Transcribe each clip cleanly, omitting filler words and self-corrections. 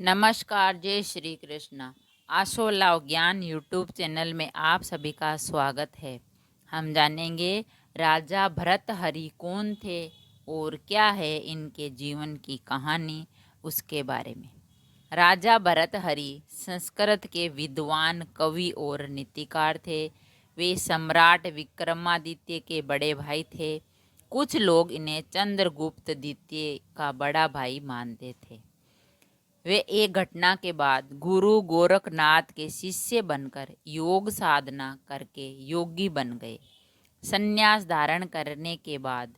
नमस्कार, जय श्री कृष्ण। आशो लाव ज्ञान यूट्यूब चैनल में आप सभी का स्वागत है। हम जानेंगे राजा भर्तहरि कौन थे और क्या है इनके जीवन की कहानी, उसके बारे में। राजा भर्तहरि संस्कृत के विद्वान कवि और नीतिकार थे। वे सम्राट विक्रमादित्य के बड़े भाई थे। कुछ लोग इन्हें चंद्रगुप्त द्वितीय का बड़ा भाई मानते थे। वे एक घटना के बाद गुरु गोरखनाथ के शिष्य बनकर योग साधना करके योगी बन गए। संन्यास धारण करने के बाद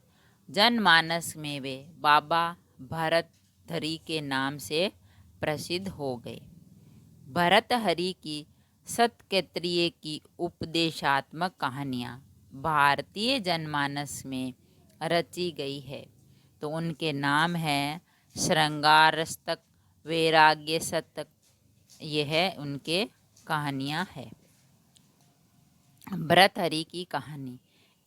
जनमानस में वे बाबा भर्तहरि के नाम से प्रसिद्ध हो गए। भर्तहरि की सतक्षत्रिय की उपदेशात्मक कहानियाँ भारतीय जनमानस में रची गई है। तो उनके नाम हैं श्रृंगारस्तक, वैराग्य शतक। यह उनके कहानियाँ है। भर्तहरि की कहानी।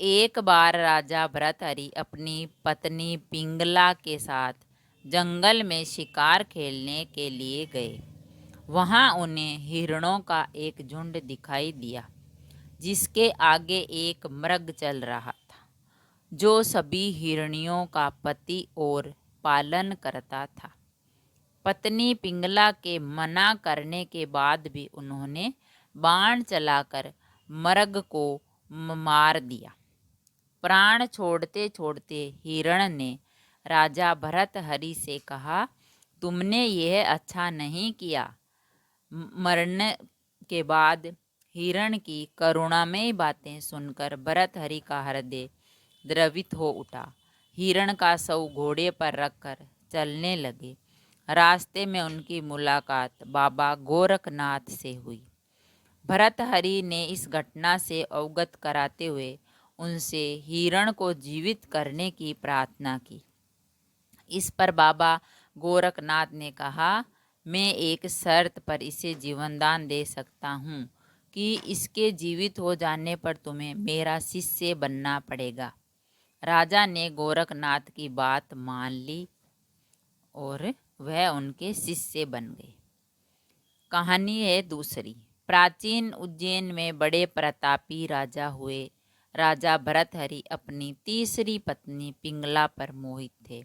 एक बार राजा भर्तहरि अपनी पत्नी पिंगला के साथ जंगल में शिकार खेलने के लिए गए। वहां उन्हें हिरणों का एक झुंड दिखाई दिया, जिसके आगे एक मृग चल रहा था, जो सभी हिरणियों का पति और पालन करता था। पत्नी पिंगला के मना करने के बाद भी उन्होंने बाण चलाकर मृग को मार दिया। प्राण छोड़ते छोड़ते हिरण ने राजा भर्तहरि से कहा, तुमने यह अच्छा नहीं किया। मरने के बाद हिरण की करुणामयी बातें सुनकर भर्तहरि का हृदय द्रवित हो उठा। हिरण का शव घोड़े पर रखकर चलने लगे। रास्ते में उनकी मुलाकात बाबा गोरखनाथ से हुई। भर्तहरि ने इस घटना से अवगत कराते हुए उनसे हिरण को जीवित करने की प्रार्थना की। इस पर बाबा गोरखनाथ ने कहा, मैं एक शर्त पर इसे जीवनदान दे सकता हूँ कि इसके जीवित हो जाने पर तुम्हें मेरा शिष्य बनना पड़ेगा। राजा ने गोरखनाथ की बात मान ली और वह उनके शिष्य बन गए। कहानी है दूसरी। प्राचीन उज्जैन में बड़े प्रतापी राजा हुए। राजा भर्तहरि अपनी तीसरी पत्नी पिंगला पर मोहित थे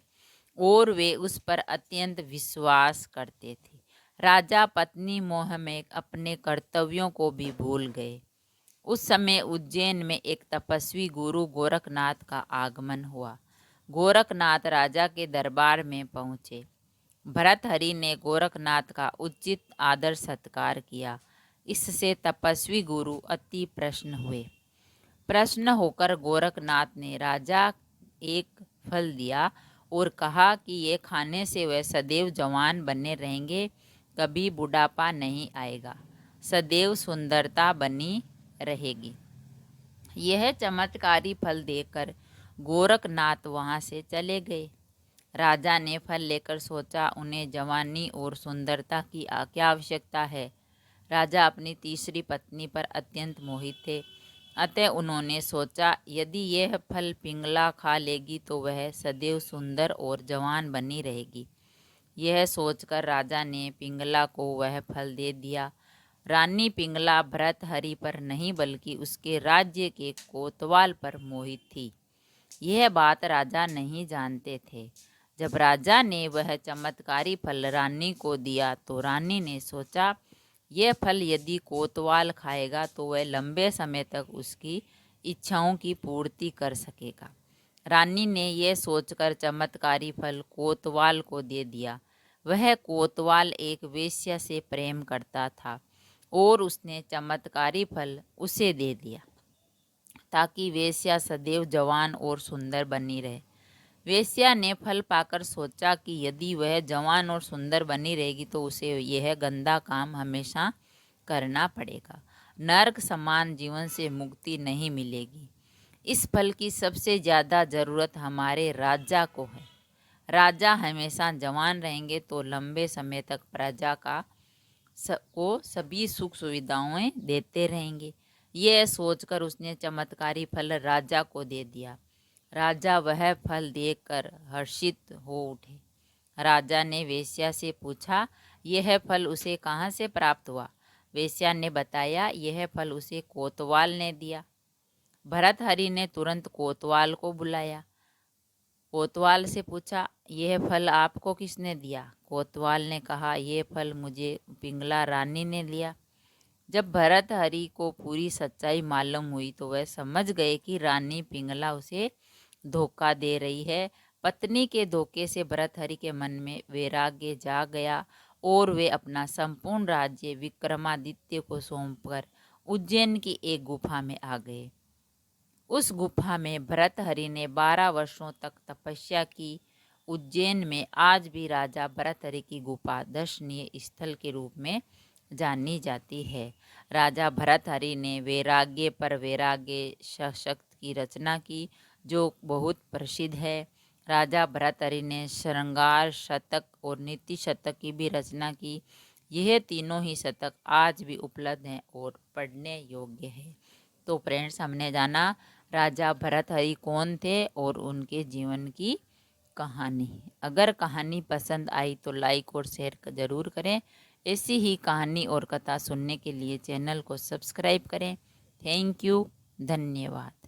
और वे उस पर अत्यंत विश्वास करते थे। राजा पत्नी मोह में अपने कर्तव्यों को भी भूल गए। उस समय उज्जैन में एक तपस्वी गुरु गोरखनाथ का आगमन हुआ। गोरखनाथ राजा के दरबार में पहुँचे। भर्तहरि ने गोरखनाथ का उचित आदर सत्कार किया। इससे तपस्वी गुरु अति प्रसन्न हुए। प्रसन्न होकर गोरखनाथ ने राजा एक फल दिया और कहा कि ये खाने से वह सदैव जवान बने रहेंगे, कभी बुढ़ापा नहीं आएगा, सदैव सुंदरता बनी रहेगी। यह चमत्कारी फल देकर गोरखनाथ वहाँ से चले गए। राजा ने फल लेकर सोचा, उन्हें जवानी और सुंदरता की क्या आवश्यकता है। राजा अपनी तीसरी पत्नी पर अत्यंत मोहित थे, अतः उन्होंने सोचा यदि यह फल पिंगला खा लेगी तो वह सदैव सुंदर और जवान बनी रहेगी। यह सोचकर राजा ने पिंगला को वह फल दे दिया। रानी पिंगला भर्तहरि पर नहीं बल्कि उसके राज्य के कोतवाल पर मोहित थी। यह बात राजा नहीं जानते थे। जब राजा ने वह चमत्कारी फल रानी को दिया तो रानी ने सोचा, यह फल यदि कोतवाल खाएगा तो वह लंबे समय तक उसकी इच्छाओं की पूर्ति कर सकेगा। रानी ने यह सोचकर चमत्कारी फल कोतवाल को दे दिया। वह कोतवाल एक वेश्या से प्रेम करता था और उसने चमत्कारी फल उसे दे दिया ताकि वेश्या सदैव जवान और सुंदर बनी रहे। वेश्या ने फल पाकर सोचा कि यदि वह जवान और सुंदर बनी रहेगी तो उसे यह गंदा काम हमेशा करना पड़ेगा। नरक समान जीवन से मुक्ति नहीं मिलेगी। इस फल की सबसे ज़्यादा ज़रूरत हमारे राजा को है। राजा हमेशा जवान रहेंगे तो लंबे समय तक प्रजा को सभी सुख सुविधाएं देते रहेंगे। यह सोचकर उसने चमत्कारी फल राजा को दे दिया। राजा वह फल देखकर हर्षित हो उठे। राजा ने वेश्या से पूछा, यह फल उसे कहाँ से प्राप्त हुआ? वेश्या ने बताया, यह फल उसे कोतवाल ने दिया। भर्तहरि ने तुरंत कोतवाल को बुलाया। कोतवाल से पूछा, यह फल आपको किसने दिया? कोतवाल ने कहा, यह फल मुझे पिंगला रानी ने दिया। जब भर्तहरि को पूरी सच्चाई मालूम हुई तो वह समझ गए कि रानी पिंगला उसे धोखा दे रही है। पत्नी के धोखे से भर्तहरि के मन में वैराग्य जाग गया और वे अपना संपूर्ण राज्य विक्रमादित्य को सौंपकर उज्जैन की एक गुफा में आ गए। उस गुफा में भर्तहरि ने 12 वर्षों तक तपस्या की। उज्जैन में आज भी राजा भर्तहरि की गुफा दर्शनीय स्थल के रूप में जानी जाती है। राजा भर्तहरि ने वैराग्य पर वैराग्य सशक्त की रचना की जो बहुत प्रसिद्ध है। राजा भर्तहरि ने श्रृंगार शतक और नीति शतक की भी रचना की। यह तीनों ही शतक आज भी उपलब्ध हैं और पढ़ने योग्य है। तो फ्रेंड्स, हमने जाना राजा भर्तहरि कौन थे और उनके जीवन की कहानी। अगर कहानी पसंद आई तो लाइक और शेयर ज़रूर करें। ऐसी ही कहानी और कथा सुनने के लिए चैनल को सब्सक्राइब करें। थैंक यू, धन्यवाद।